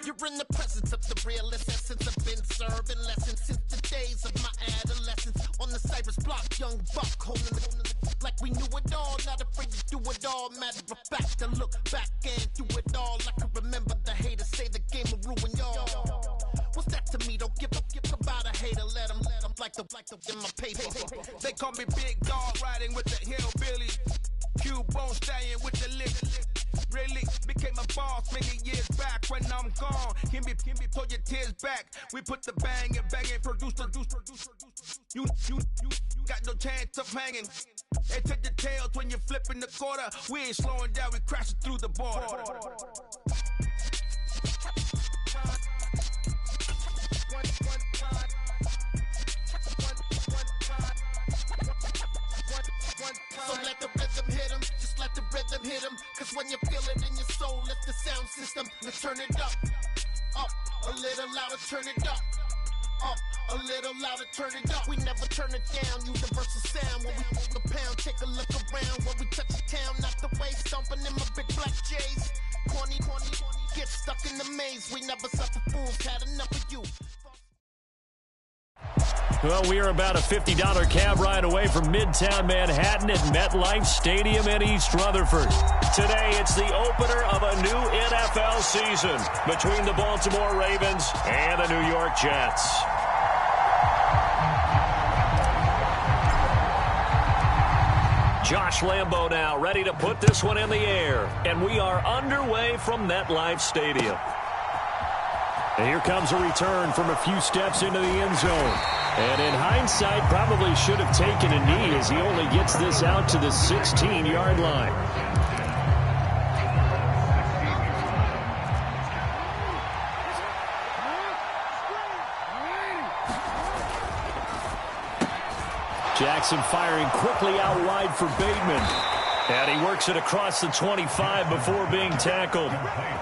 You're in the presence of the realest essence. I've been serving lessons since the days of my adolescence. On the Cypress block, young buck holding the like we knew it all. Not afraid to do it all. Matter of fact, to look back and do it all. I can remember the haters say the game will ruin y'all. What's that to me? Don't give about a hater. Let them like the in my paper. They call me Big Dog, riding with the hillbilly. Cubone staying with the lick. Really became a boss many years back. When I'm gone, can be pull your tears back. We put the bang and produce. You got no chance of hanging. They take the tails when you're flipping the quarter. We ain't slowing down, we crashing through the border. So let the rhythm hit him, just let the rhythm hit him. Cause when you feel it in your soul, lift the sound system. Now turn it up, a little louder, turn it up, a little louder, turn it up. We never turn it down, universal sound. When we move the pound, take a look around. When we touch the town, not the way, stomping in my big black J's. Corny, get stuck in the maze. We never suffer fools, had enough of you. Well, we are about a $50 cab ride away from Midtown Manhattan at MetLife Stadium in East Rutherford. Today, it's the opener of a new NFL season between the Baltimore Ravens and the New York Jets. Josh Lambo now ready to put this one in the air. And we are underway from MetLife Stadium. And here comes a return from a few steps into the end zone. And in hindsight, probably should have taken a knee as he only gets this out to the 16-yard line. Jackson firing quickly out wide for Bateman. And he works it across the 25 before being tackled.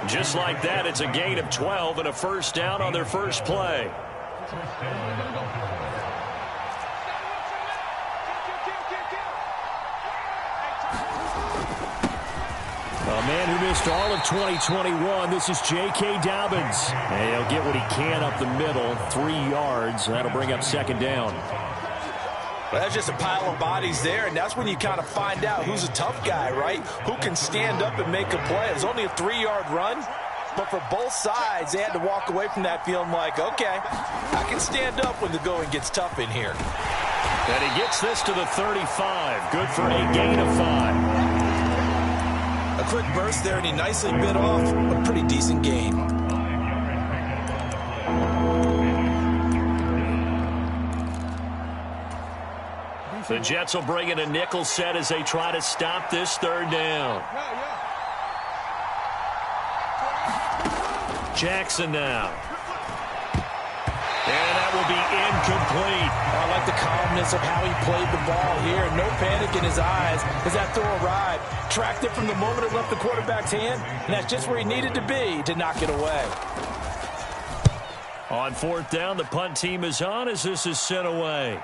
Just like that, it's a gain of 12 and a first down on their first play. A man who missed all of 2021, this is J.K. Dobbins. And he'll get what he can up the middle, 3 yards. That'll bring up second down. Well, that's just a pile of bodies there, and that's when you kind of find out who's a tough guy, right? Who can stand up and make a play. It was only a 3-yard run, but for both sides, they had to walk away from that feeling like, okay, I can stand up when the going gets tough in here. And he gets this to the 35. Good for a gain of 5. A quick burst there, and he nicely bit off a pretty decent gain. The Jets will bring in a nickel set as they try to stop this third down. Jackson now. And that will be incomplete. I like the calmness of how he played the ball here. No panic in his eyes as that throw arrived. Tracked it from the moment it left the quarterback's hand, and that's just where he needed to be to knock it away. On fourth down, the punt team is on as this is sent away.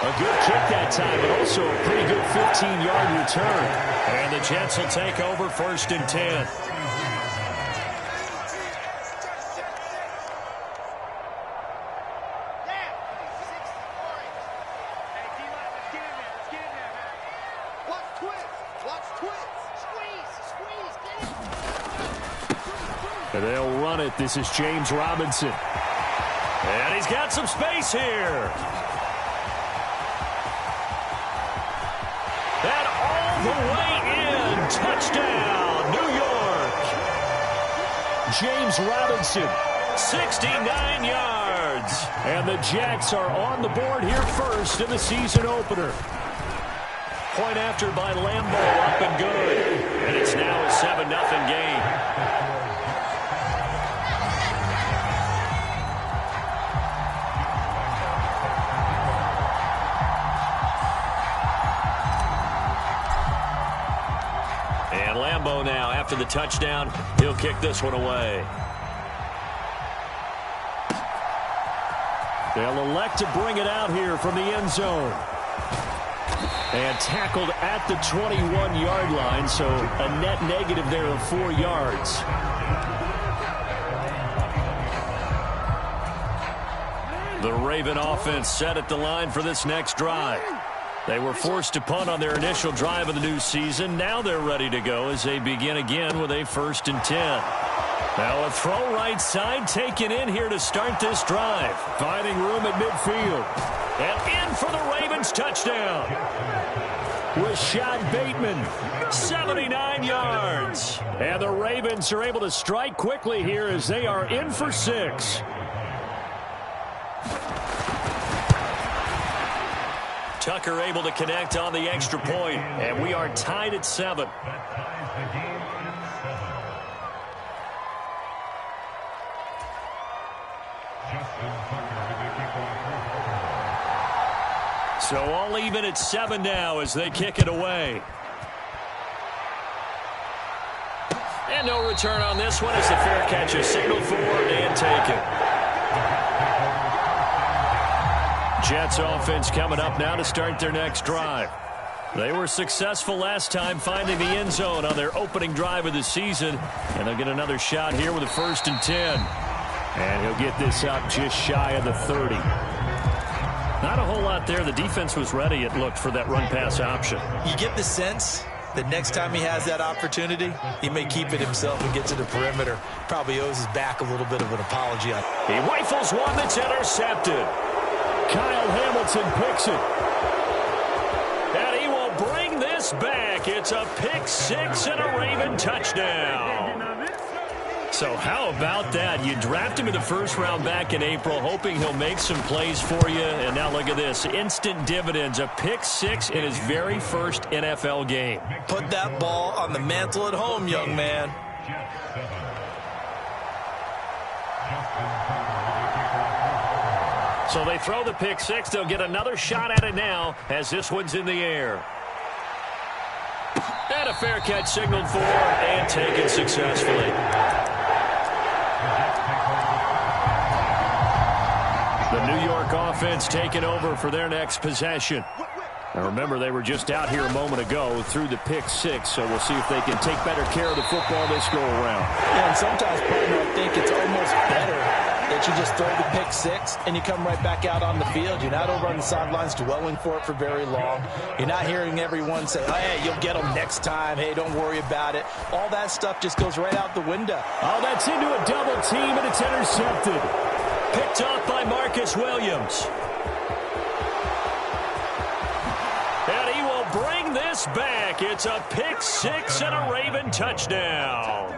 A good kick that time, but also a pretty good 15-yard return. And the Jets will take over first and 10. And they'll run it. This is James Robinson. And he's got some space here. And all the way in. Touchdown, New York. James Robinson, 69 yards. And the Jets are on the board here first in the season opener. Point after by Lambo, up and good. And it's now a 7-0 game. And Lambo now, after the touchdown, he'll kick this one away. They'll elect to bring it out here from the end zone. And tackled at the 21-yard line, so a net negative there of 4 yards. The Raven offense set at the line for this next drive. They were forced to punt on their initial drive of the new season. Now they're ready to go as they begin again with a 1st and 10. Now a throw right side taken in here to start this drive. Finding room at midfield. And in for the Ravens touchdown. Rashad Bateman, 79 yards. And the Ravens are able to strike quickly here as they are in for 6. Tucker able to connect on the extra point, and we are tied at 7. So all even at 7 now as they kick it away. And no return on this one as the fair catch is signaled for and taken. Jets offense coming up now to start their next drive. They were successful last time finding the end zone on their opening drive of the season. And they'll get another shot here with a 1st and 10. And he'll get this up just shy of the 30. Not a whole lot there. The defense was ready, it looked, for that run-pass option. You get the sense that next time he has that opportunity, he may keep it himself and get to the perimeter. Probably owes his back a little bit of an apology. He rifles one that's intercepted. Kyle Hamilton picks it. And he will bring this back. It's a pick 6 and a Raven touchdown. So how about that? You draft him in the 1st round back in April, hoping he'll make some plays for you. And now look at this. Instant dividends. A pick 6 in his very 1st NFL game. Put that ball on the mantle at home, young man. So they throw the pick 6. They'll get another shot at it now as this one's in the air. And a fair catch signaled for and taken successfully. The New York offense taking over for their next possession. Now remember, they were just out here a moment ago through the pick 6, so we'll see if they can take better care of the football this go around. Yeah, and sometimes, partner, I think it's almost better that you just throw the pick 6 and you come right back out on the field. You're not over on the sidelines dwelling for it for very long. You're not hearing everyone say, oh, hey, you'll get them next time. Hey, don't worry about it. All that stuff just goes right out the window. Oh, that's into a double team, and it's intercepted. Picked off by Marcus Williams. And he will bring this back. It's a pick 6 and a Raven touchdown.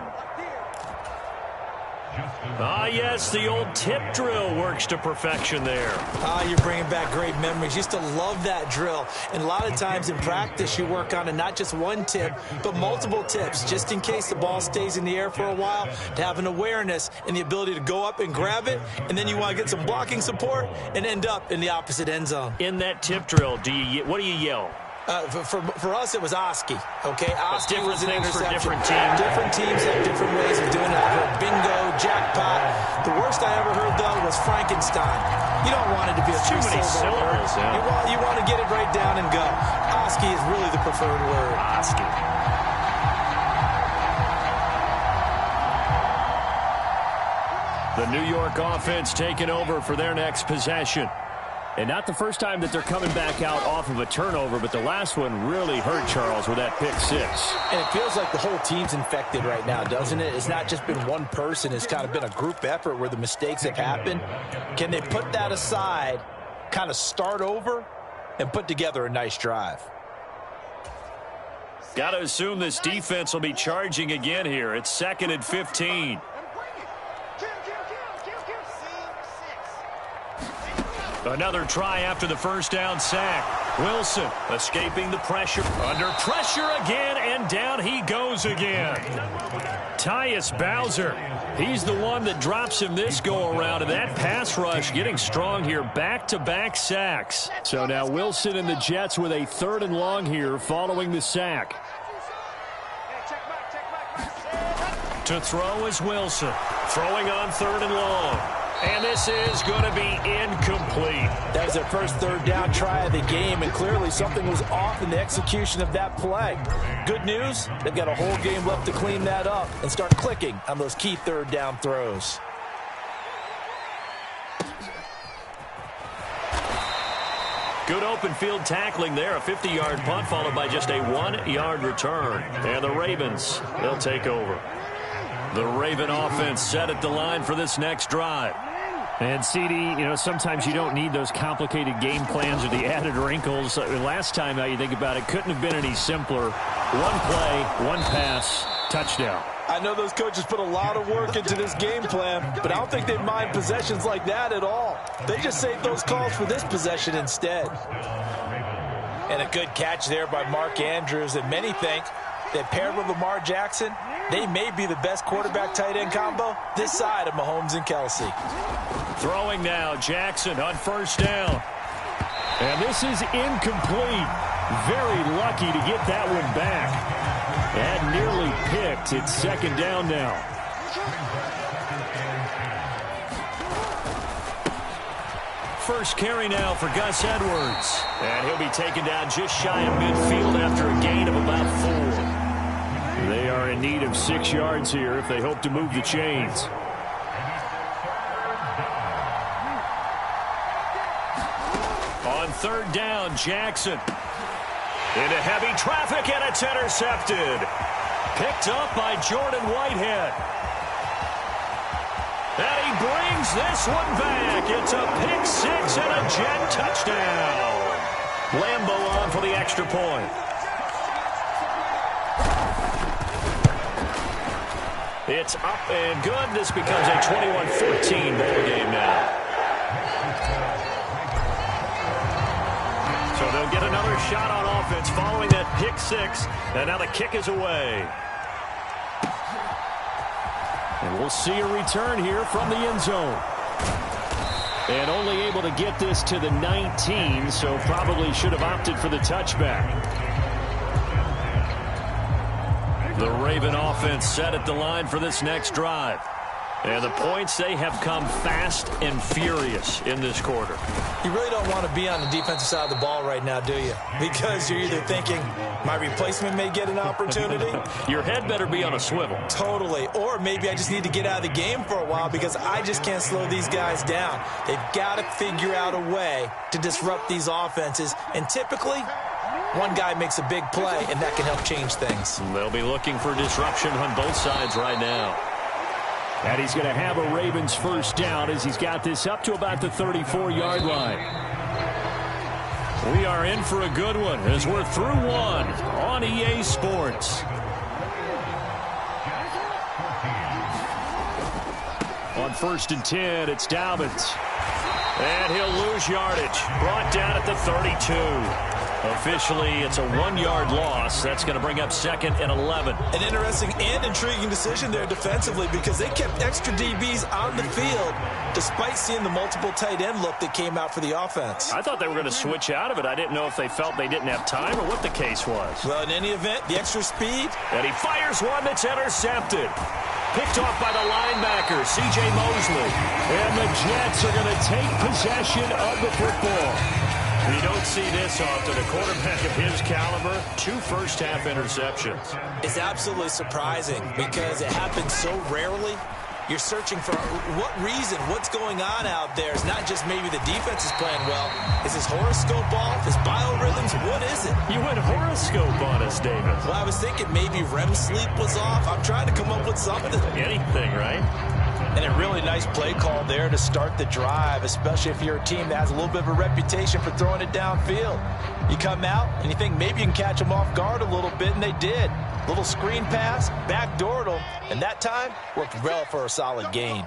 Ah, yes, the old tip drill works to perfection there. Ah, you're bringing back great memories. Used to love that drill. And a lot of times in practice, you work on it, not just one tip, but multiple tips, just in case the ball stays in the air for a while, to have an awareness and the ability to go up and grab it, and then you want to get some blocking support and end up in the opposite end zone. In that tip drill, what do you yell? For us, it was Oski. Okay, Oski was an interception. For different teams. Different teams have different ways of doing it. I've heard bingo, jackpot. The worst I ever heard, though, was Frankenstein. You don't want it to be a too many syllables. Yeah. You want to get it right down and go. Oski is really the preferred word. Oski. The New York offense taking over for their next possession. And not the first time that they're coming back out off of a turnover, but the last one really hurt Charles with that pick 6. And it feels like the whole team's infected right now, doesn't it? It's not just been one person. It's kind of been a group effort where the mistakes have happened. Can they put that aside, kind of start over, and put together a nice drive? Got to assume this defense will be charging again here. It's 2nd and 15. Another try after the first down sack. Wilson escaping the pressure. Under pressure again, and down he goes again. Tyus Bowser, he's the one that drops him this go-around, and that pass rush getting strong here. Back-to-back sacks. So now Wilson and the Jets with a 3rd and long here following the sack. To throw is Wilson. Throwing on 3rd and long. And this is going to be incomplete. That was their first third down try of the game, and clearly something was off in the execution of that play. Good news, they've got a whole game left to clean that up and start clicking on those key third down throws. Good open field tackling there. A 50-yard punt followed by just a 1-yard return. And the Ravens, they'll take over. The Raven offense set at the line for this next drive. And, CD, sometimes you don't need those complicated game plans or the added wrinkles. Last time, now you think about it, couldn't have been any simpler. One play, one pass, touchdown. I know those coaches put a lot of work into this game plan, but I don't think they mind possessions like that at all. They just save those calls for this possession instead. And a good catch there by Mark Andrews, and many think that paired with Lamar Jackson, they may be the best quarterback-tight end combo this side of Mahomes and Kelsey. Throwing now, Jackson on first down. And this is incomplete. Very lucky to get that one back. And nearly picked. It's second down now. First carry now for Gus Edwards. And he'll be taken down just shy of midfield after a gain of about 4. They are in need of 6 yards here if they hope to move the chains. On third down, Jackson. Into heavy traffic, and it's intercepted. Picked up by Jordan Whitehead. And he brings this one back. It's a pick six and a Jet touchdown. Lambeau on for the extra point. It's up and good. This becomes a 21-14 ball game now. So they'll get another shot on offense following that pick six. And now the kick is away. And we'll see a return here from the end zone. And only able to get this to the 19, so probably should have opted for the touchback. The Raven offense set at the line for this next drive. And the points, they have come fast and furious in this quarter. You really don't want to be on the defensive side of the ball right now, do you? Because you're either thinking, my replacement may get an opportunity. Your head better be on a swivel. Totally. Or maybe I just need to get out of the game for a while because I just can't slow these guys down. They've got to figure out a way to disrupt these offenses. And typically, one guy makes a big play, and that can help change things. They'll be looking for disruption on both sides right now. And he's going to have a Ravens first down as he's got this up to about the 34-yard line. We are in for a good one as we're through one on EA Sports. On 1st and 10, it's Dobbins. And he'll lose yardage. Brought down at the 32. Officially, it's a 1-yard loss. That's going to bring up second and 11. An interesting and intriguing decision there defensively because they kept extra DBs on the field despite seeing the multiple tight end look that came out for the offense. I thought they were going to switch out of it. I didn't know if they felt they didn't have time or what the case was. Well, in any event, the extra speed. And he fires one that's intercepted. Picked off by the linebacker, C.J. Mosley. And the Jets are going to take possession of the football. You don't see this often. A quarterback of his caliber, 2 first-half interceptions. It's absolutely surprising because it happens so rarely. You're searching for what reason, what's going on out there. It's not just maybe the defense is playing well. Is his horoscope off? His biorhythms? What is it? You went horoscope on us, David. Well, I was thinking maybe REM sleep was off. I'm trying to come up with something. Anything, right? And a really nice play call there to start the drive, especially if you're a team that has a little bit of a reputation for throwing it downfield. You come out and you think maybe you can catch them off guard a little bit, and they did. Little screen pass, backdoored them, and that time worked well for a solid gain.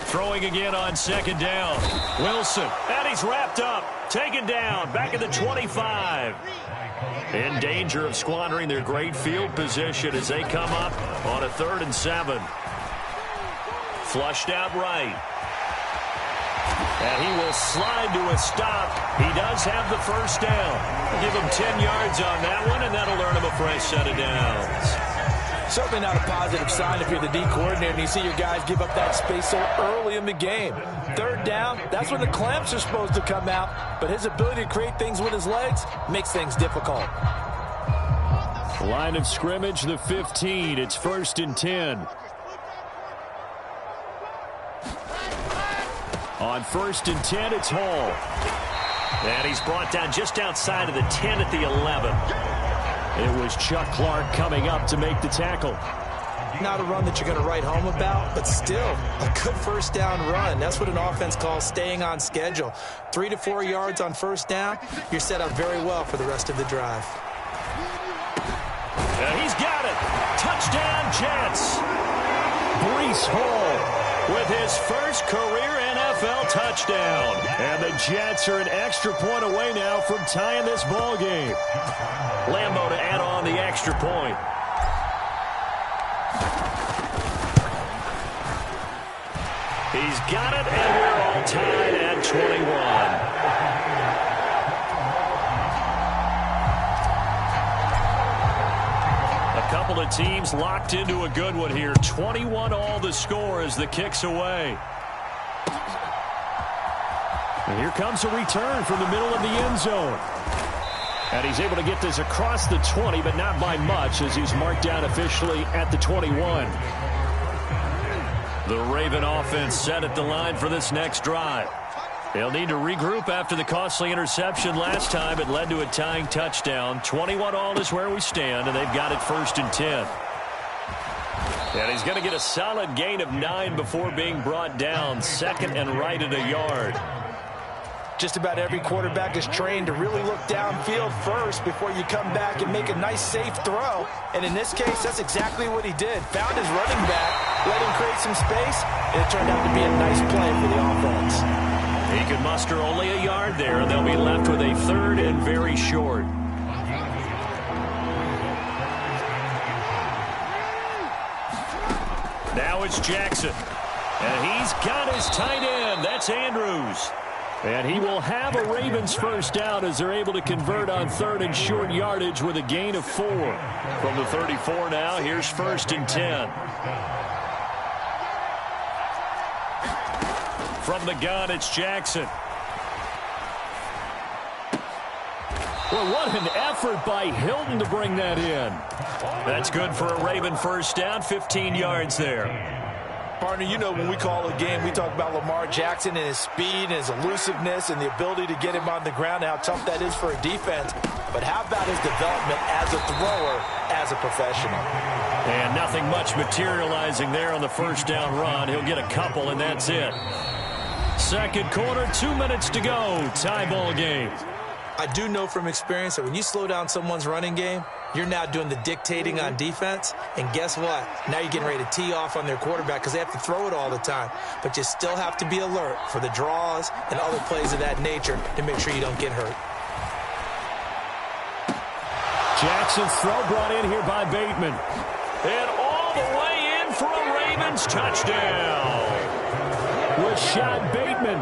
Throwing again on second down. Wilson, and he's wrapped up. Taken down, back at the 25. In danger of squandering their great field position as they come up on a 3rd and 7. Flushed out right. And he will slide to a stop. He does have the first down. Give him 10 yards on that one, and that'll earn him a fresh set of downs. Certainly not a positive sign if you're the D coordinator and you see your guys give up that space so early in the game. Third down, that's when the clamps are supposed to come out, but his ability to create things with his legs makes things difficult. Line of scrimmage, the 15. It's 1st and 10. On 1st and 10, it's Hall. And he's brought down just outside of the 10 at the 11. It was Chuck Clark coming up to make the tackle. Not a run that you're going to write home about, but still a good first down run. That's what an offense calls staying on schedule. 3 to 4 yards on first down, you're set up very well for the rest of the drive. And he's got it. Touchdown, Jets. Breece Hall with his first career NFL touchdown. And the Jets are an extra point away now from tying this ball game. Lambo to add on the extra point. He's got it, and we're all tied at 21. A couple of teams locked into a good one here. 21-all the score as the kick's away. And here comes a return from the middle of the end zone. And he's able to get this across the 20, but not by much as he's marked down officially at the 21. The Raven offense set at the line for this next drive. They'll need to regroup after the costly interception last time. It led to a tying touchdown. 21-all is where we stand, and they've got it 1st and 10. And he's going to get a solid gain of 9 before being brought down. 2nd and right at a yard. Just about every quarterback is trained to really look downfield first before you come back and make a nice, safe throw. And in this case, that's exactly what he did. Found his running back, let him create some space, and it turned out to be a nice play for the offense. He could muster only a yard there, and they'll be left with a 3rd and very short. Now it's Jackson. And he's got his tight end. That's Andrews. And he will have a Ravens first down as they're able to convert on 3rd and short yardage with a gain of 4. From the 34 now, here's 1st and 10. From the gun, it's Jackson. Well, what an effort by Hilton to bring that in. That's good for a Raven first down, 15 yards there. Partner, you know when we call a game, we talk about Lamar Jackson and his speed and his elusiveness and the ability to get him on the ground and how tough that is for a defense. But how about his development as a thrower, as a professional? And nothing much materializing there on the first down run. He'll get a couple, and that's it. Second quarter, 2 minutes to go. Tie ball game. I do know from experience that when you slow down someone's running game, you're now doing the dictating on defense. And guess what? Now you're getting ready to tee off on their quarterback because they have to throw it all the time. But you still have to be alert for the draws and other plays of that nature to make sure you don't get hurt. Jackson's throw brought in here by Bateman. And all the way in for a Ravens touchdown. Rashad Bateman.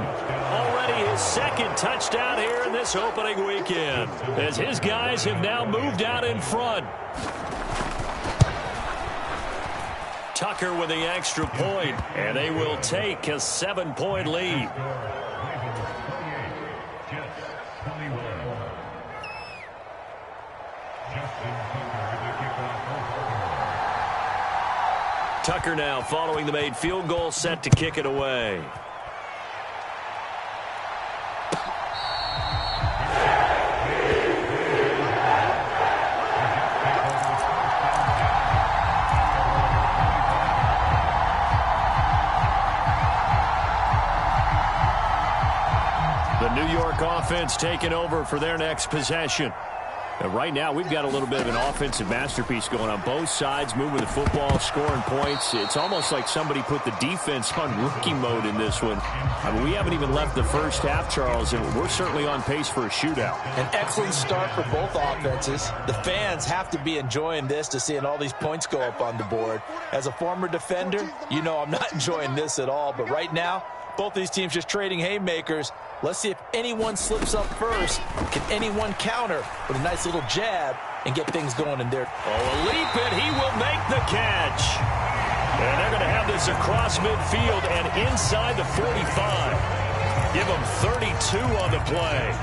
Already his 2nd touchdown here in this opening weekend, as his guys have now moved out in front. Tucker with the extra point, and they will take a 7-point lead. Tucker now following the made field goal, set to kick it away. The New York offense taking over for their next possession. And right now, we've got a little bit of an offensive masterpiece going on. Both sides moving the football, scoring points. It's almost like somebody put the defense on rookie mode in this one. I mean, we haven't even left the first half, Charles, and we're certainly on pace for a shootout. An excellent start for both offenses. The fans have to be enjoying this to seeing all these points go up on the board. As a former defender, you know I'm not enjoying this at all. But right now, both these teams just trading haymakers. Let's see if anyone slips up first. Can anyone counter with a nice little jab and get things going in there. Oh, a leap, and he will make the catch. And they're going to have this across midfield and inside the 45. Give him 32 on the play.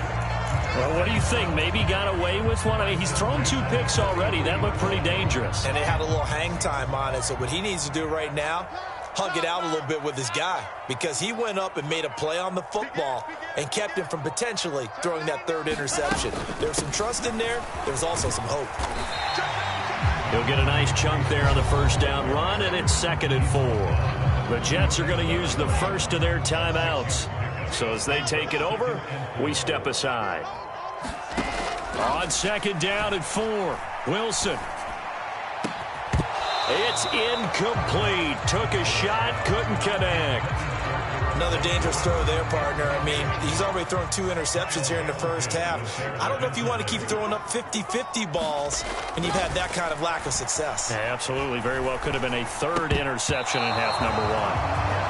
Well, what do you think? Maybe got away with one? I mean, he's thrown 2 picks already. That looked pretty dangerous. And it had a little hang time on it. So what he needs to do right now, hug it out a little bit with his guy, because he went up and made a play on the football and kept him from potentially throwing that 3rd interception. There's some trust in there. There's also some hope. He'll get a nice chunk there on the first down run, and it's 2nd and 4. The Jets are going to use the first of their timeouts. So as they take it over, we step aside. On 2nd down and 4, Wilson. It's incomplete. Took a shot, couldn't connect. Another dangerous throw there, partner. I mean, he's already thrown 2 interceptions here in the first half. I don't know if you want to keep throwing up 50-50 balls when you've had that kind of lack of success. Yeah, absolutely. Very well could have been a 3rd interception in half number 1.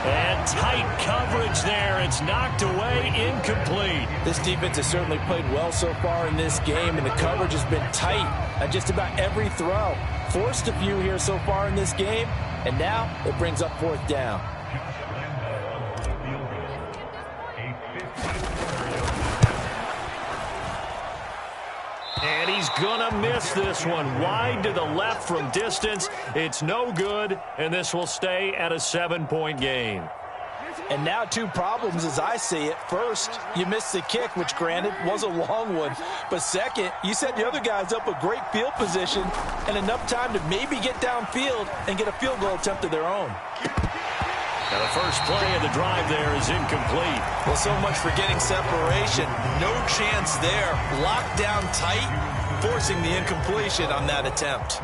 And tight coverage there. It's knocked away, incomplete. This defense has certainly played well so far in this game, and the coverage has been tight at just about every throw. Forced a few here so far in this game, and now it brings up 4th down. And he's gonna miss this one. Wide to the left from distance. It's no good, and this will stay at a 7-point game. And now 2 problems as I see it. First, you missed the kick, which granted was a long one. But second, you set the other guys up with great field position and enough time to maybe get downfield and get a field goal attempt of their own. Now the first play of the drive there is incomplete. Well, so much for getting separation. No chance there. Locked down tight, forcing the incompletion on that attempt.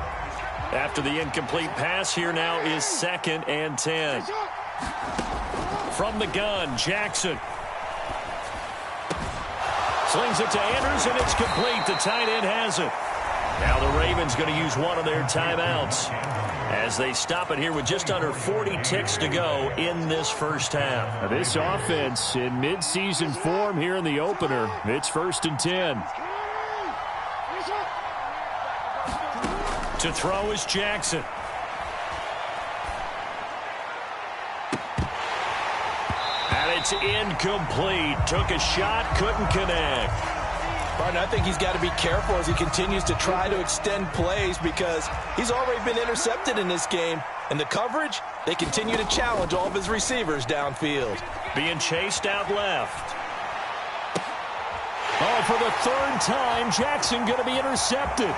After the incomplete pass, here now is 2nd and 10. From the gun, Jackson. Slings it to Andrews, and it's complete. The tight end has it. Now the Ravens going to use one of their timeouts as they stop it here with just under 40 ticks to go in this first half. Now this offense in midseason form here in the opener. It's 1st and 10. To throw is Jackson. And it's incomplete. Took a shot, couldn't connect. Martin, I think he's got to be careful as he continues to try to extend plays, because he's already been intercepted in this game. And the coverage, they continue to challenge all of his receivers downfield. Being chased out left. Oh, for the 3rd time, Jackson going to be intercepted.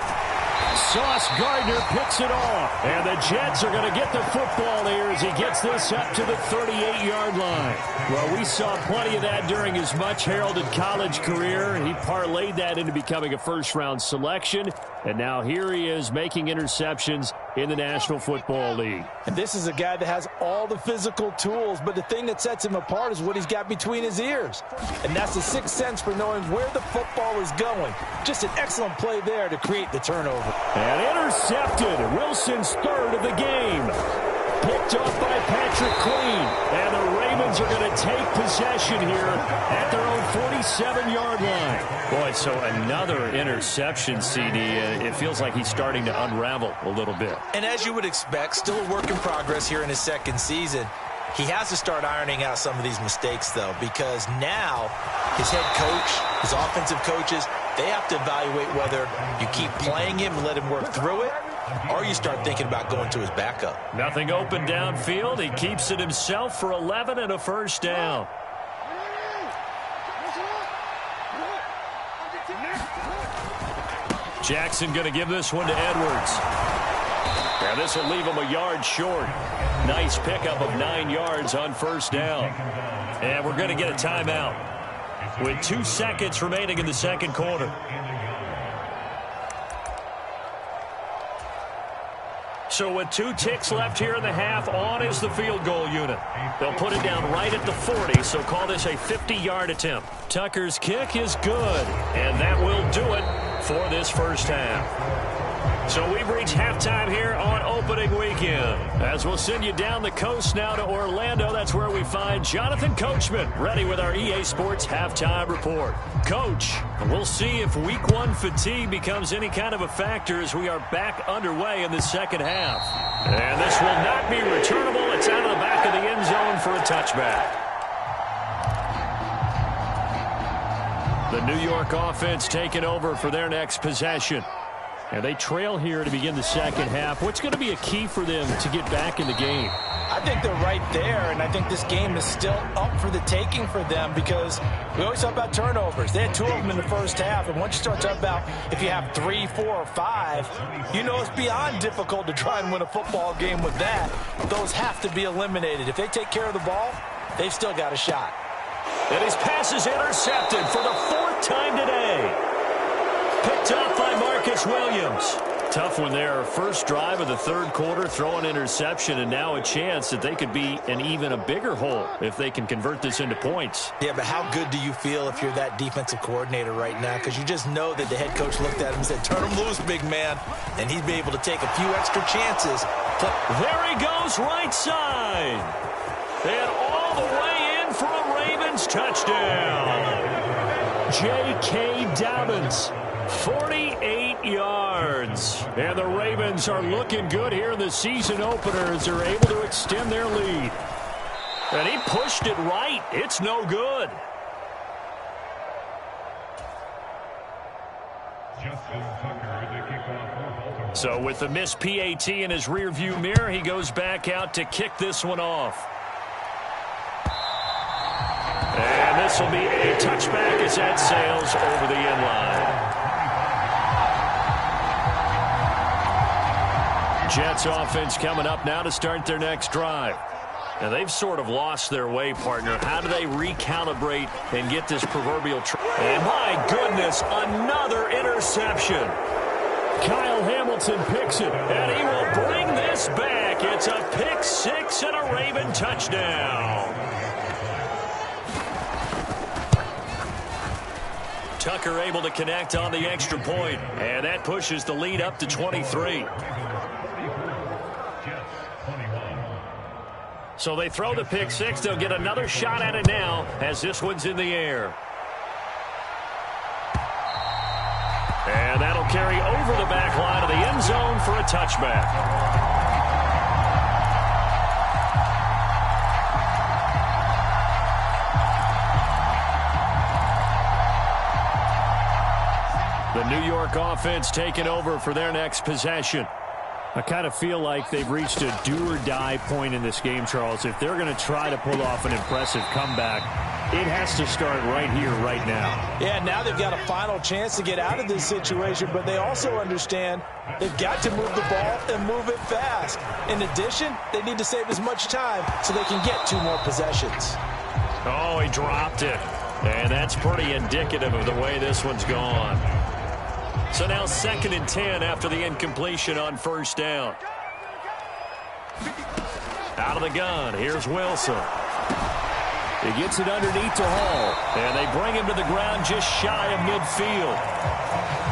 Sauce Gardner picks it off. And the Jets are going to get the football here as he gets this up to the 38-yard line. Well, we saw plenty of that during his much-heralded college career. He parlayed that into becoming a first-round selection. And now here he is making interceptions in the National Football League. And this is a guy that has all the physical tools, but the thing that sets him apart is what he's got between his ears. And that's the 6th sense for knowing where the football is going. Just an excellent play there to create the turnover. And intercepted. Wilson's 3rd of the game. Picked off by Patrick Queen. And the Ravens are going to take possession here at their own 47-yard line. Boy, so another interception, CD. It feels like he's starting to unravel a little bit. And as you would expect, still a work in progress here in his 2nd season. He has to start ironing out some of these mistakes, though, because now his head coach, his offensive coaches, they have to evaluate whether you keep playing him and let him work through it, or you start thinking about going to his backup. Nothing open downfield. He keeps it himself for 11 and a first down. Jackson going to give this one to Edwards. Now this will leave him a yard short. Nice pickup of 9 yards on first down. And we're going to get a timeout with 2 seconds remaining in the 2nd quarter. So with 2 ticks left here in the half, on is the field goal unit. They'll put it down right at the 40, so call this a 50-yard attempt. Tucker's kick is good, and that will do it for this first half. So we've reached halftime here on opening weekend. As we'll send you down the coast now to Orlando, that's where we find Jonathan Coachman ready with our EA Sports halftime report. Coach, we'll see if week one fatigue becomes any kind of a factor as we are back underway in the second half. And this will not be returnable. It's out of the back of the end zone for a touchback. The New York offense taking over for their next possession. And they trail here to begin the second half. What's going to be a key for them to get back in the game? I think they're right there, and I think this game is still up for the taking for them because we always talk about turnovers. They had 2 of them in the first half, and once you start talking about if you have 3, 4, or 5, you know it's beyond difficult to try and win a football game with that. Those have to be eliminated. If they take care of the ball, they've still got a shot. And his pass is intercepted for the 4th time today. Picked up by Marcus Williams. Tough one there. First drive of the third quarter, throw an interception, and now a chance that they could be in even a bigger hole if they can convert this into points. Yeah, but how good do you feel if you're that defensive coordinator right now? Because you just know that the head coach looked at him and said, turn him loose, big man. And he'd be able to take a few extra chances. There he goes, right side. And all the way in for a Ravens touchdown. J.K. Dobbins. 48 yards. And the Ravens are looking good here in the season opener as they're able to extend their lead. And he pushed it right. It's no good. So with the missed PAT in his rearview mirror, he goes back out to kick this one off. And this will be a touchback as that sails over the end line. Jets offense coming up now to start their next drive. Now they've sort of lost their way, partner. How do they recalibrate and get this proverbial and my goodness, another interception. Kyle Hamilton picks it, and he will bring this back. It's a pick six and a Raven touchdown. Tucker able to connect on the extra point, and that pushes the lead up to 23. So they throw the pick six. They'll get another shot at it now as this one's in the air. And that'll carry over the back line of the end zone for a touchback. The New York offense taking over for their next possession. I kind of feel like they've reached a do-or-die point in this game, Charles. If they're going to try to pull off an impressive comeback, it has to start right here, right now. Yeah, now they've got a final chance to get out of this situation, but they also understand they've got to move the ball and move it fast. In addition, they need to save as much time so they can get 2 more possessions. Oh, he dropped it. And that's pretty indicative of the way this one's gone. So now 2nd and 10 after the incompletion on first down. Out of the gun, here's Wilson. He gets it underneath to Hall. And they bring him to the ground just shy of midfield.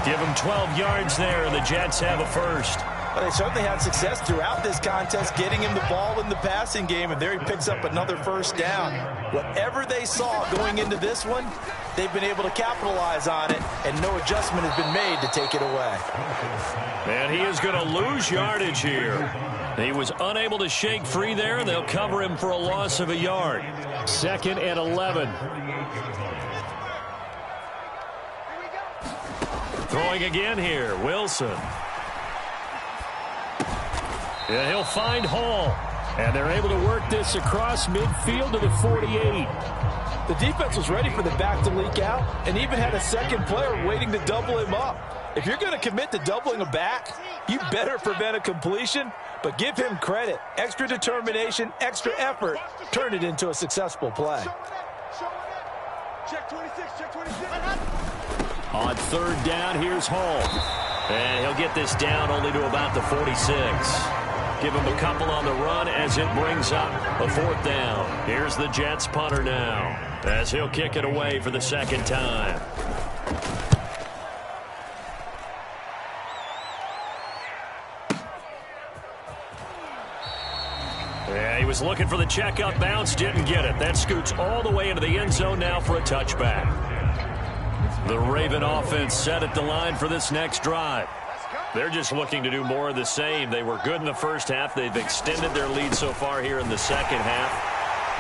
Give him 12 yards there, and the Jets have a first. Well, they certainly had success throughout this contest getting him the ball in the passing game, and there he picks up another first down. Whatever they saw going into this one, they've been able to capitalize on it, and no adjustment has been made to take it away. And he is going to lose yardage here. He was unable to shake free there, and they'll cover him for a loss of a yard. 2nd and 11. Throwing again here, Wilson. Yeah, he'll find Hall. And they're able to work this across midfield to the 48. The defense was ready for the back to leak out and even had a second player waiting to double him up. If you're going to commit to doubling a back, you better prevent a completion, but give him credit. Extra determination, extra effort, turn it into a successful play. Check 26, check 26. On 3rd down, here's Hall. And he'll get this down only to about the 46. Give him a couple on the run as it brings up a 4th down. Here's the Jets punter now as he'll kick it away for the 2nd time. Was looking for the checkup bounce, didn't get it. That scoots all the way into the end zone now for a touchback. The Raven offense set at the line for this next drive. They're just looking to do more of the same. They were good in the first half. They've extended their lead so far here in the second half.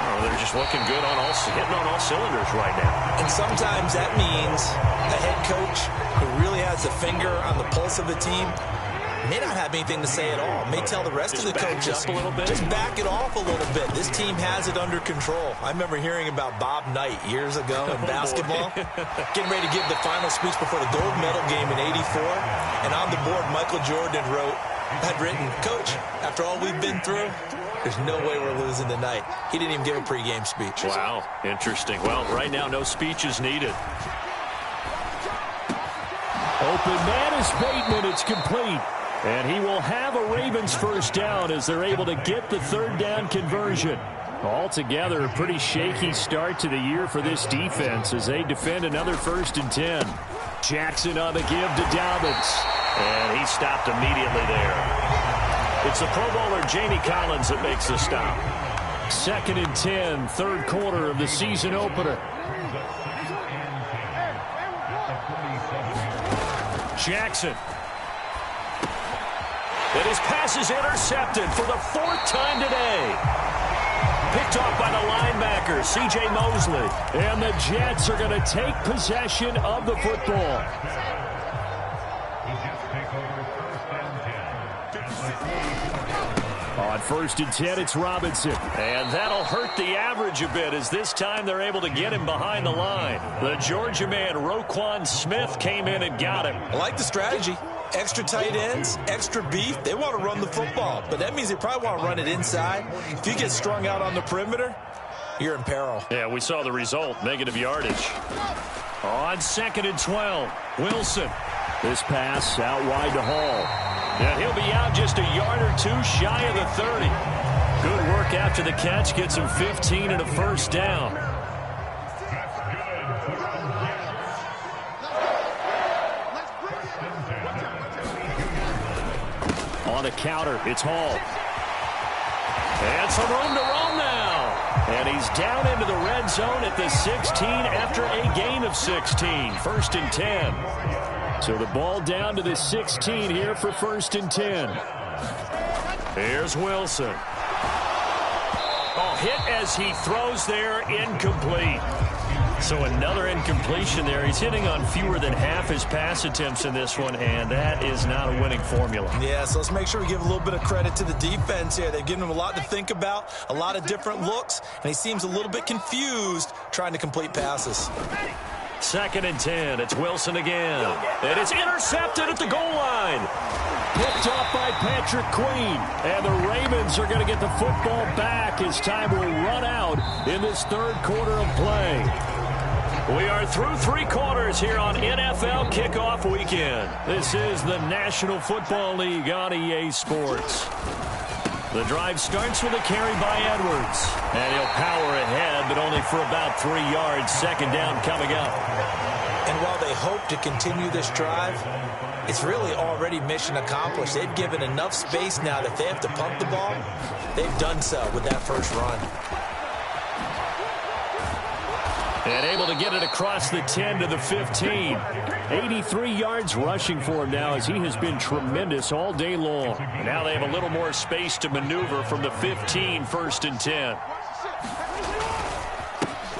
Oh, they're just looking good hitting on all cylinders right now. And sometimes that means a head coach who really has a finger on the pulse of the team may not have anything to say at all. May tell the rest of the coaches, up a little bit. just back it off a little bit. This team has it under control. I remember hearing about Bob Knight years ago in basketball, getting ready to give the final speech before the gold medal game in '84. And on the board, Michael Jordan had written, "Coach, after all we've been through, there's no way we're losing tonight." He didn't even give a pregame speech. Wow, interesting. Well, right now, no speech is needed. Open man is Bateman. It's complete. And he will have a Ravens first down as they're able to get the third down conversion. Altogether, a pretty shaky start to the year for this defense as they defend another 1st and 10. Jackson on the give to Dobbins. And he stopped immediately there. It's the Pro Bowler Jamie Collins that makes the stop. 2nd and 10, third quarter of the season opener. Jackson. And his pass is intercepted for the 4th time today. Picked off by the linebacker, C.J. Mosley. And the Jets are going to take possession of the football. On 1st and 10, it's Robinson. And that'll hurt the average a bit as this time they're able to get him behind the line. The Georgia man, Roquan Smith, came in and got him. I like the strategy. Extra tight ends, extra beef. They want to run the football, but that means they probably want to run it inside. If you get strung out on the perimeter, you're in peril. Yeah, we saw the result, negative yardage. On 2nd and 12, Wilson. This pass out wide to Hall. And he'll be out just a yard or two shy of the 30. Good work after the catch, gets him 15 and a first down. On the counter, it's Hall. And some room to roam now. And he's down into the red zone at the 16 after a gain of 16. 1st and 10. So the ball down to the 16 here for 1st and 10. Here's Wilson. Oh, hit as he throws there, incomplete. So another incompletion there. He's hitting on fewer than half his pass attempts in this one, and that is not a winning formula. Yeah, so let's make sure we give a little bit of credit to the defense here. They've given him a lot to think about, a lot of different looks, and he seems a little bit confused trying to complete passes. 2nd and 10. It's Wilson again. And it's intercepted at the goal line. Picked off by Patrick Queen. And the Ravens are going to get the football back as time will run out in this 3rd quarter of play. We are through 3 quarters here on NFL Kickoff Weekend. This is the National Football League on EA Sports. The drive starts with a carry by Edwards. And he'll power ahead, but only for about 3 yards. 2nd down coming up. And while they hope to continue this drive, it's really already mission accomplished. They've given enough space now that if they have to pump the ball, they've done so with that first run. And able to get it across the 10 to the 15. 83 yards rushing for him now as he has been tremendous all day long. Now they have a little more space to maneuver from the 15, 1st and 10.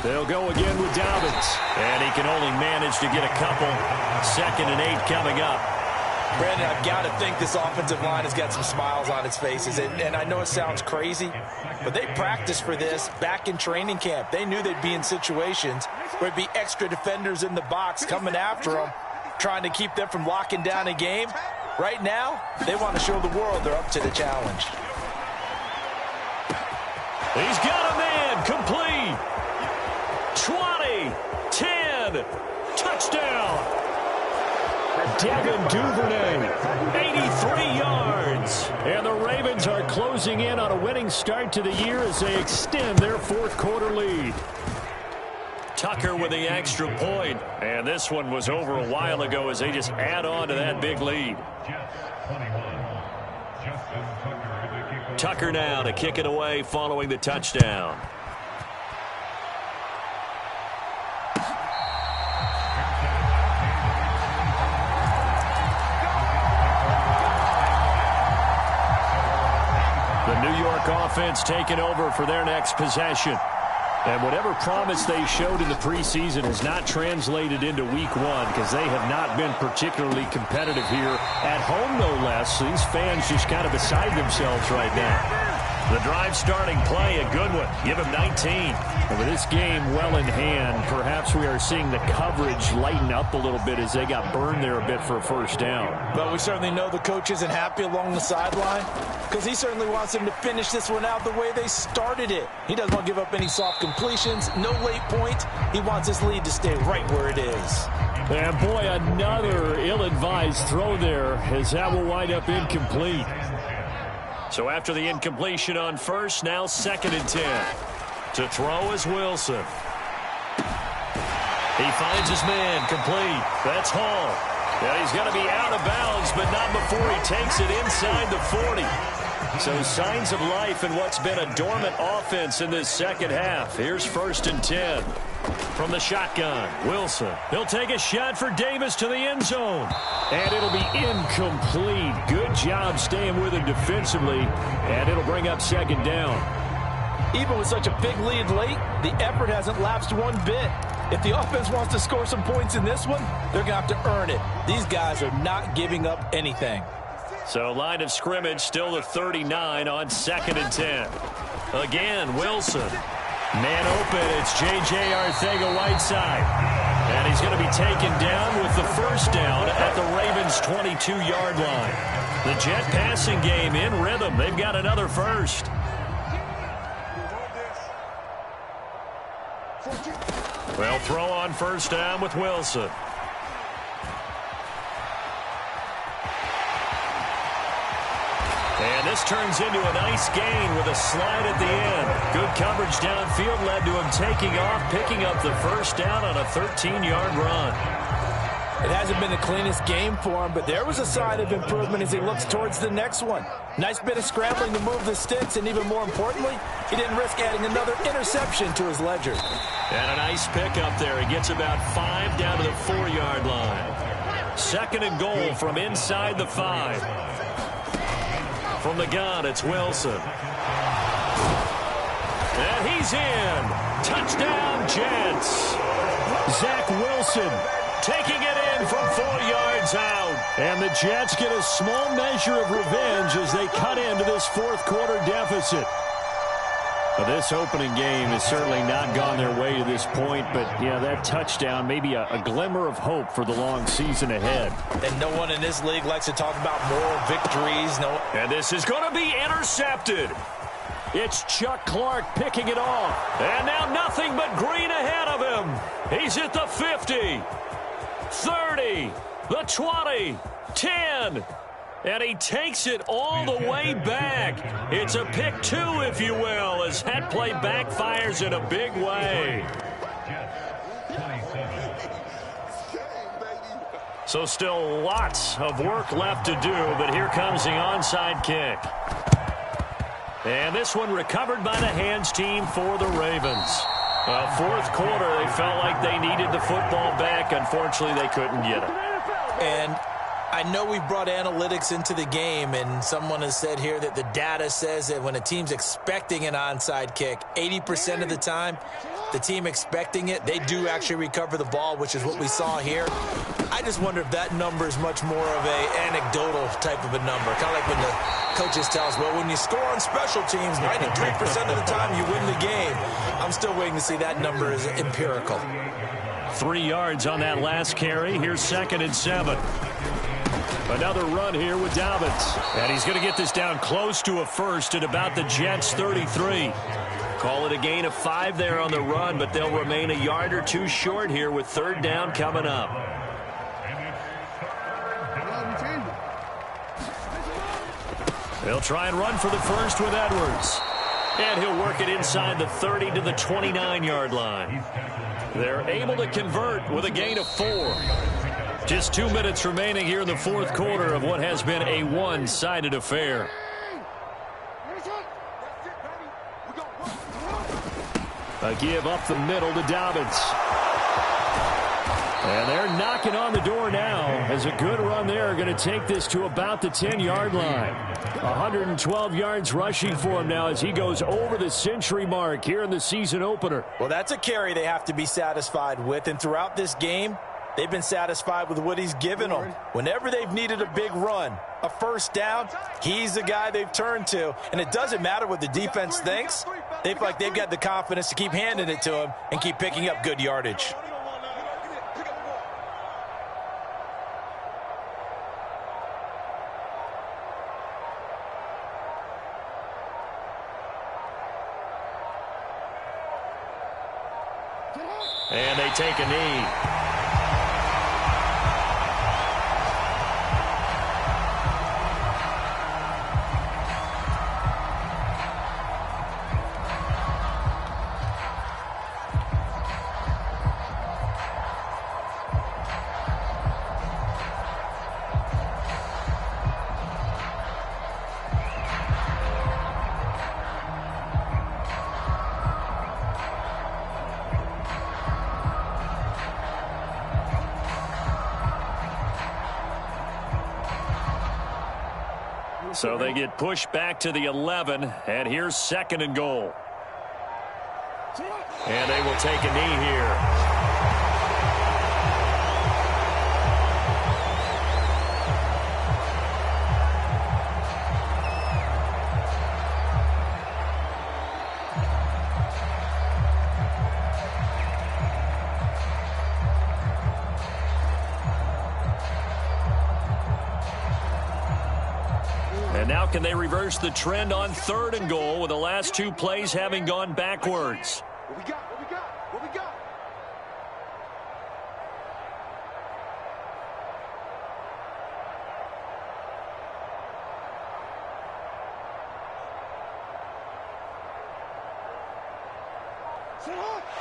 They'll go again with Dobbins. And he can only manage to get a couple. 2nd and 8 coming up. Brandon, I've got to think this offensive line has got some smiles on its faces. And I know it sounds crazy, but they practiced for this back in training camp. They knew they'd be in situations where it'd be extra defenders in the box coming after them, trying to keep them from locking down a game. Right now, they want to show the world they're up to the challenge. He's got a man, complete. 20, 10, touchdown. Devin Duvernay, 83 yards. And the Ravens are closing in on a winning start to the year as they extend their 4th quarter lead. Tucker with the extra point. And this one was over a while ago as they just add on to that big lead. Tucker now to kick it away following the touchdown. The New York offense taking over for their next possession. And whatever promise they showed in the preseason has not translated into week one because they have not been particularly competitive here at home, no less. These fans just kind of beside themselves right now. The drive starting play, a good one. Give him 19. And with this game well in hand, perhaps we are seeing the coverage lighten up a little bit as they got burned there a bit for a first down. But we certainly know the coach isn't happy along the sideline because he certainly wants them to finish this one out the way they started it. He doesn't want to give up any soft completions, no late point. He wants his lead to stay right where it is. And boy, another ill-advised throw there as that will wind up incomplete. So after the incompletion on first, now 2nd and 10. To throw is Wilson. He finds his man complete. That's Hall. Yeah, he's going to be out of bounds, but not before he takes it inside the 40. So signs of life in what's been a dormant offense in this second half. Here's 1st and 10. From the shotgun, Wilson. He'll take a shot for Davis to the end zone. And it'll be incomplete. Good job staying with him defensively. And it'll bring up 2nd down. Even with such a big lead late, the effort hasn't lapsed one bit. If the offense wants to score some points in this one, they're going to have to earn it. These guys are not giving up anything. So line of scrimmage still the 39 on 2nd and 10. Again, Wilson. Man open, it's J.J. Arcega-Whiteside. And he's going to be taken down with the first down at the Ravens' 22-yard line. The Jet passing game in rhythm. They've got another first. Well, throw on first down with Wilson. And this turns into a nice gain with a slide at the end. Good coverage downfield led to him taking off, picking up the first down on a 13-yard run. It hasn't been the cleanest game for him, but there was a sign of improvement as he looks towards the next one. Nice bit of scrambling to move the sticks, and even more importantly, he didn't risk adding another interception to his ledger. And a nice pickup there. He gets about 5 down to the 4-yard line. 2nd and goal from inside the 5. From the gun, it's Wilson. And he's in. Touchdown, Jets. Zach Wilson taking it in from 4 yards out. And the Jets get a small measure of revenge as they cut into this 4th quarter deficit. This opening game has certainly not gone their way to this point, but yeah, that touchdown may be a glimmer of hope for the long season ahead. And no one in this league likes to talk about moral victories. And this is going to be intercepted. It's Chuck Clark picking it off. And now nothing but green ahead of him. He's at the 50, 30, the 20, 10. And he takes it all the way back. It's a pick 2, if you will, as that play backfires in a big way. So still lots of work left to do, but here comes the onside kick. And this one recovered by the hands team for the Ravens. 4th quarter, they felt like they needed the football back. Unfortunately, they couldn't get it. And I know we brought analytics into the game, and someone has said here that the data says that when a team's expecting an onside kick, 80% of the time, the team expecting it, they do actually recover the ball, which is what we saw here. I just wonder if that number is much more of a anecdotal type of a number. Kind of like when the coaches tell us, well, when you score on special teams, 93% of the time you win the game. I'm still waiting to see that number is empirical. 3 yards on that last carry. Here's 2nd and 7. Another run here with Dobbins. And he's going to get this down close to a first at about the Jets' 33. Call it a gain of 5 there on the run, but they'll remain a yard or 2 short here with 3rd down coming up. They'll try and run for the first with Edwards. And he'll work it inside the 30 to the 29-yard line. They're able to convert with a gain of 4. Just 2 minutes remaining here in the 4th quarter of what has been a one-sided affair. A give up the middle to Dobbins. And they're knocking on the door now as a good run there going to take this to about the 10-yard line. 112 yards rushing for him now as he goes over the century mark here in the season opener. Well, that's a carry they have to be satisfied with, and throughout this game, they've been satisfied with what he's given them. Whenever they've needed a big run, a first down, he's the guy they've turned to. And it doesn't matter what the defense thinks. They feel like they've got the confidence to keep handing it to him and keep picking up good yardage. And they take a knee. So they get pushed back to the 11, and here's 2nd and goal. And they will take a knee here. And now can they reverse the trend on 3rd and goal with the last 2 plays having gone backwards? What we got? What we got? What we got?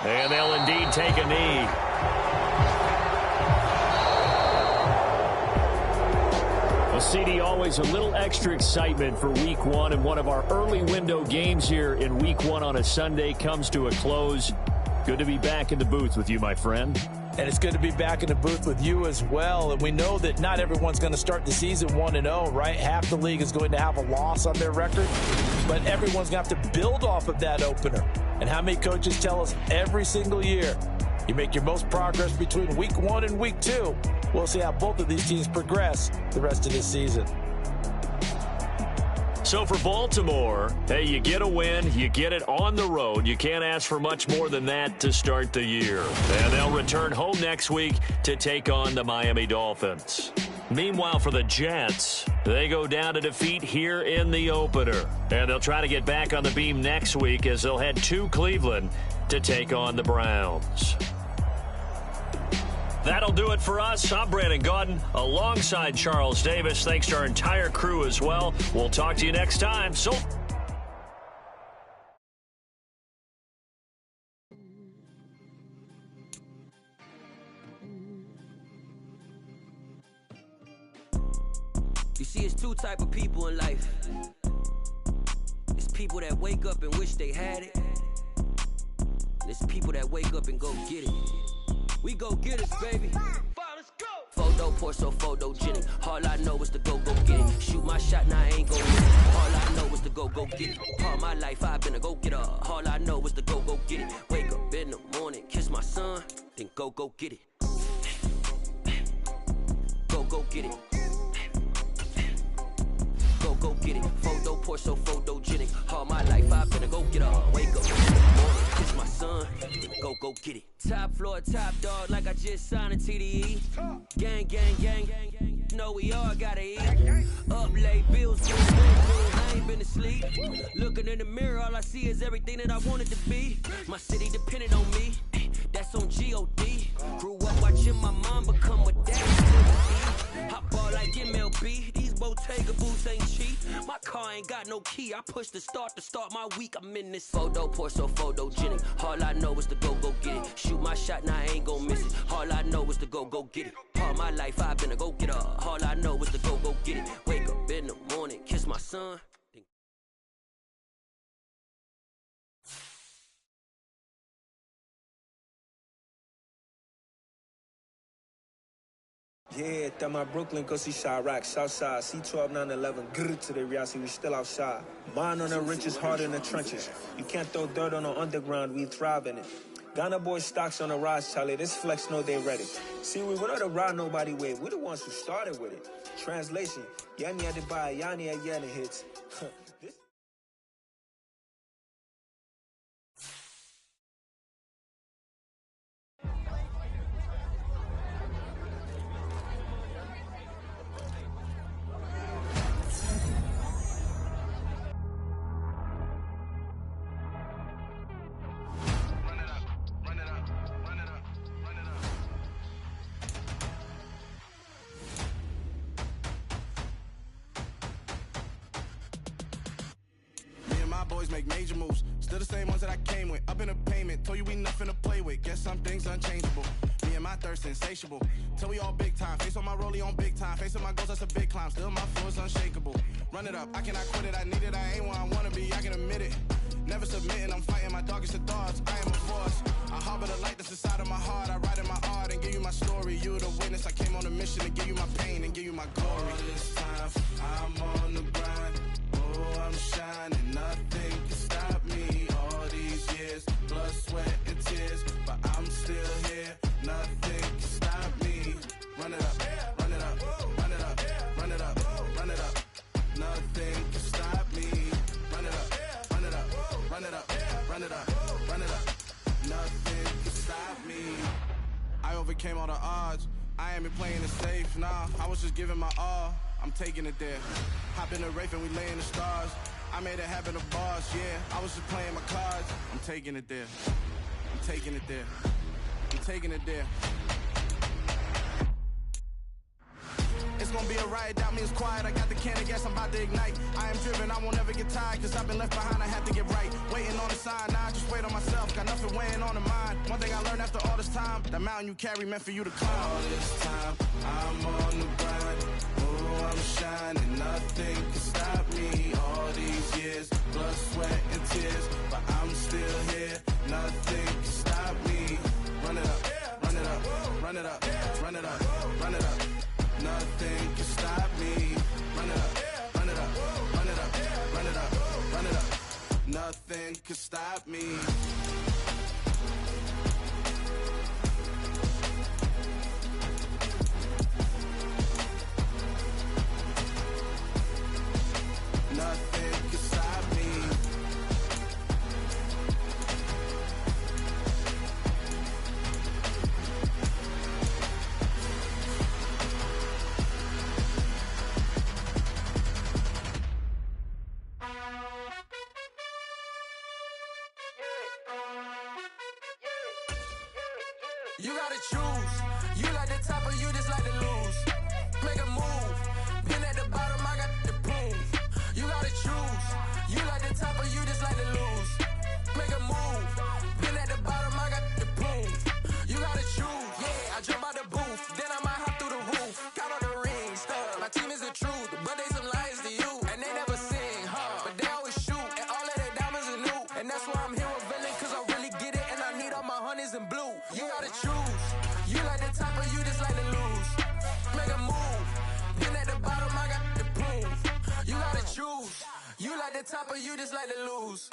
And they'll indeed take a knee. Well, CD, always a little extra excitement for Week 1, and one of our early window games here in Week 1 on a Sunday comes to a close. Good to be back in the booth with you, my friend. And it's good to be back in the booth with you as well. And we know that not everyone's going to start the season 1-0, right? Half the league is going to have a loss on their record. But everyone's going to have to build off of that opener. And how many coaches tell us every single year, you make your most progress between Week 1 and Week 2. We'll see how both of these teams progress the rest of this season. So for Baltimore, hey, you get a win, you get it on the road. You can't ask for much more than that to start the year. And they'll return home next week to take on the Miami Dolphins. Meanwhile, for the Jets, they go down to defeat here in the opener. And they'll try to get back on the beam next week as they'll head to Cleveland to take on the Browns. That'll do it for us. I'm Brandon Gaudin alongside Charles Davis. Thanks to our entire crew as well. We'll talk to you next time. So. You see, it's 2 type of people in life. It's people that wake up and wish they had it. And it's people that wake up and go get it. We go get it, baby. Let's go. Photo pour so photogenic. All I know is to go get it. Shoot my shot, now I ain't gon' miss it. All I know is to go get it. All my life I've been a go-getter. All I know is to go get it. Wake up in the morning, kiss my son, then go get it. Go get it. Go get it. Photo pour so photogenic. All my life I've been a go-getter. Wake up in the morning, kiss my son, then go get it. Top floor, top dog, like I just signed a TDE. Gang, gang, gang, gang, gang. You know we all gotta eat. Up late, bills, I ain't been asleep. Looking in the mirror, all I see is everything that I wanted to be. My city depended on me. That's on G.O.D. Grew up watching my mom become what daddy. I ball like MLB. These Bottega boots ain't cheap. My car ain't got no key. I push the start to start my week. I'm in this photo pour so photogenic. All I know is to go get it. Shoot my shot, now I ain't gon' miss it. All I know is to go get it. All my life I've been a go-getter. All I know is to go get it. Wake up in the morning, kiss my son. Yeah, that my Brooklyn, go see Chirac, Southside, C12, 911, grr to the Riasi, we still outside. Mine on the riches, hard in the trenches. You can't throw dirt on the underground, we thrive in it. Ghana boys stocks on the rise, Charlie, this flex know they ready. See, we went on the ride nobody with, we the ones who started with it. Translation, Yanni had to buy, Yanni had Yanni hits. Boys make major moves, still the same ones that I came with. Up in the payment, told you we nothing to play with. Guess some things unchangeable. Me and my thirst insatiable. Till we all big time. Face on my rollie on big time. Facing my goals, that's a big climb. Still my flow is unshakable. Run it up, I cannot quit it. I need it, I ain't where I wanna be. I can admit it. Never submitting, I'm fighting my darkest of thoughts. I am a force. I harbor the light that's inside of my heart. I write in my art and give you my story. You the witness. I came on a mission to give you my pain and give you my glory. All this time, I'm on the grind. Oh, I'm shining, nothing can stop me. All these years, blood, sweat, and tears, but I'm still here. Nothing can stop me. Run it up, run it up, run it up, run it up, run it up. Nothing can stop me. Run it up, run it up, run it up, run it up, run it up. Nothing can stop me. I overcame all the odds. I ain't been playing it safe, nah. I was just giving my all. I'm taking it there. Hop in the Wraith and we lay in the stars. I made it happen to bars, yeah. I was just playing my cards. I'm taking it there. I'm taking it there. I'm taking it there. It's gonna be a riot, doubt me it's quiet. I got the can of gas, I'm about to ignite. I am driven, I won't ever get tired, cause I've been left behind, I have to get right. Waiting on the sign, now I just wait on myself. Got nothing weighing on the mind. One thing I learned after all this time, the mountain you carry meant for you to climb. All this time, I'm on the grind. Oh, I'm shining, nothing can stop me. All these years, blood, sweat, and tears, but I'm still here. Nothing can stop me. Run it up, run it up, run it up, run it up, run it up. Nothing can stop me. Run it up, run it up, run it up, run it up, run it up. Nothing can stop me. Nothing can stop me. You gotta choose. You like the top or you just like to lose. Make a move. Been at the bottom, I got the proof. You gotta choose. You like the top or you just like to lose. Make a move. Been at the bottom, I got the proof. You gotta choose. Yeah, I jump out the booth. Then I might hop through the roof. Count on the rings. My team is the truth, but they some liars to you. And they never sing, huh? But they always shoot. And all of their diamonds are new. And that's why I'm here with villain, cause I really get it. And I need all my honeys in blue. You gotta choose. You like the top or you just like to lose. Make a move. Been at the bottom, I got the proof. You gotta choose. You like the top or you just like to lose.